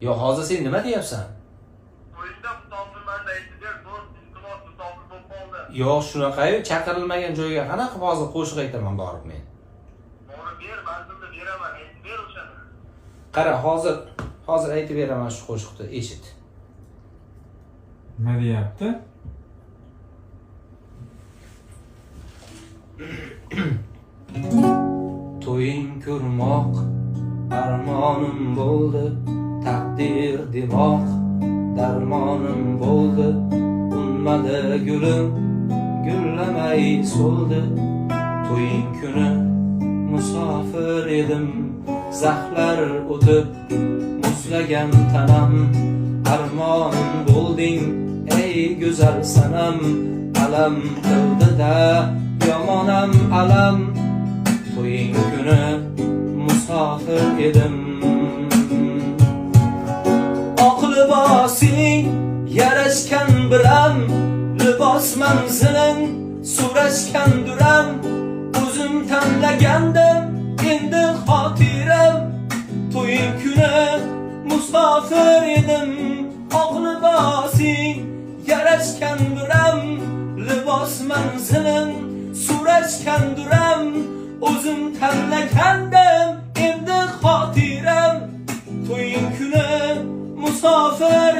Yo, hozir sen nima deyapsan? To'yingda musofirmanda aytdilar, do'st, iltimos musofir bo'lib qoldi. Yo'q, shunaqa-yu, chaqirilmagan joyga qanaqa hozir qo'shiq aytaman borib men. Bori ber, manzilni beraman, aytib ber o'shani. Qara, hozir aytib beraman shu qo'shiqni, eshit. Nima deyapti? To'ying ko'rmoq armonim bo'ldi, taqdir demoq darmonim bo'ldi. Unmadi gulim, gullamay so'ldi. To'ying kuni musofir edim, zahlar o'tib muzlagan tanam. Armonim bo'lding ey go'zal sanam, alam qildi-da yomonam alam. To'ying kuni musofir edim. Oq libosing yarashgan bilan, libos manziling so'rashgan duram. O'zim tanlagandim endi xotiram. To'ying kuni musofir edim. Oq libosing yarashgan bilan, libos manziling so'rashgan duram. O'zim tanlagandim endi xotiram. To'ying kuni musofir